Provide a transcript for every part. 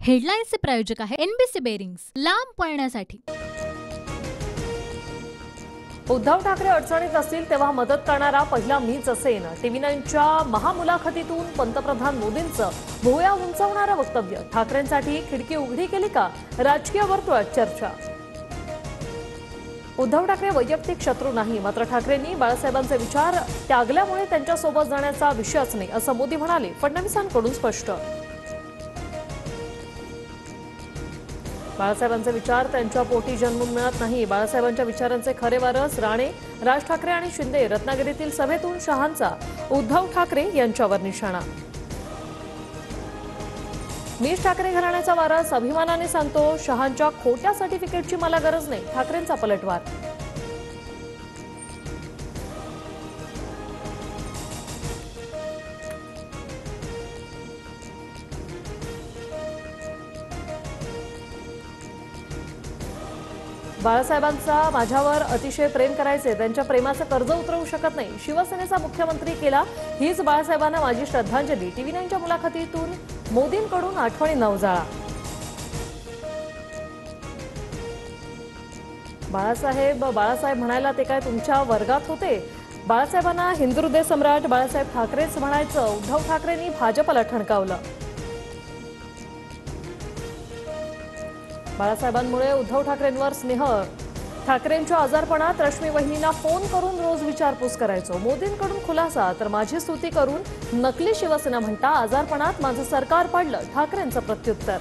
हेडलाईन्सचे प्रायोजक आहे NBC bearings, लांब पळण्यासाठी। उद्धव ठाकरे अडचणीत असतील तेव्हा मदत करणारा पहिला मीच असेन। TV9च्या महामुलाखतीतून पंतप्रधान मोदींचं भुवया उंचावणारं वक्तव्य। ठाकरेंसाठी खिडकी उघडी केली का? राजकीय वर्तुळात चर्चा। उद्धव ठाकरे वैयक्तिक शत्रू नाही, मात्र ठाकरेंनी बाळासाहेबांचे विचार त्यागल्यामुळे त्यांच्यासोबत जाण्याचा विषयच नाही, असं मोदी म्हणाले। फडणवीसांकडून स्पष्ट। बाळासाहेबांचे विचार त्यांच्या पोटी जन्मून मिळत नाही। बाळासाहेबांच्या विचारांचे खरे वारस राणे, राज ठाकरे आणि शिंदे। रत्नागिरीतील सभेतून शहांचा उद्धव ठाकरे यांच्यावर निशाणा। मीच ठाकरे घराण्याचा वारस, अभिमानाने सांगतो। शहांच्या खोट्या सर्टिफिकेटची मला गरज नाही, ठाकरेंचा पलटवार। बाळासाहेबांचा माझ्यावर अतिशय प्रेम करायचे, त्यांच्या प्रेमाचं कर्ज उतरवू शकत नाही। शिवसेनेचा मुख्यमंत्री केला, हीच बाळासाहेबांना माझी श्रद्धांजली। TV9च्या मुलाखतीतून मोदींकडून आठवणींना उजाळा। बाळासाहेब म्हणायला ते काय तुमच्या वर्गात होते? बाळासाहेबांना हिंदू हृदय सम्राट बाळासाहेब ठाकरेच म्हणायचं। उद्धव ठाकरेंनी भाजपला ठणकावलं। बाळासाहेबांमुळे उद्धव ठाकरेंवर स्नेह। ठाकरेंच्या आजारपणात रश्मी वहिनींना फोन करून रोज विचारपूस करायचो। मोदींकडून खुलासा, तर माझी स्तुती करून नकली शिवसेना म्हणता। आजारपणात माझं सरकार पडलं, ठाकरेंचं प्रत्युत्तर।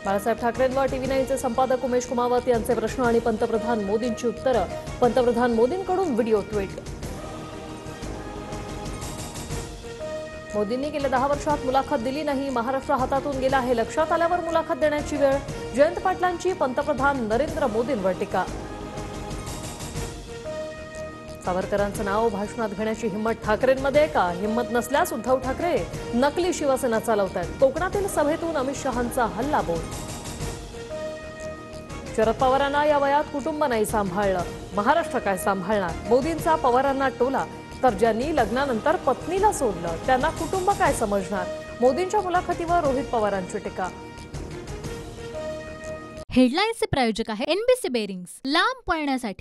बाळासाहेब ठाकरेंवर TV9चे संपादक उमेश कुमावत यांचे प्रश्न आणि पंतप्रधान मोदींची उत्तरं। पंतप्रधान मोदींकडून व्हिडिओ ट्वीट। मोदींनी गेल्या 10 वर्षात मुलाखत दिली नाही, महाराष्ट्र हातातून गेला हे लक्षात आल्यावर मुलाखत देण्याची वेळ। जयंत पाटलांची पंतप्रधान नरेंद्र मोदींवर टीका। सावरकरांचं नाव भाषणात घेण्याची हिंमत ठाकरेंमध्ये का? हिंमत नसल्यास उद्धव ठाकरे नकली शिवसेना चालवतात। कोकणातील सभेतून अमित शहांचा हल्लाबोल। शरद पवारांना या वयात कुटुंब नाही सांभाळलं, महाराष्ट्र काय सांभाळणार? मोदींचा पवारांना टोला, तर ज्यांनी लग्नानंतर पत्नीला सोडलं त्यांना कुटुंब काय समजणार? मोदींच्या मुलाखतीवर रोहित पवारांची टीका। हेडलाईन्सचे प्रायोजक आहे एनबीसी बेरिंग्स, लांब पळण्यासाठी।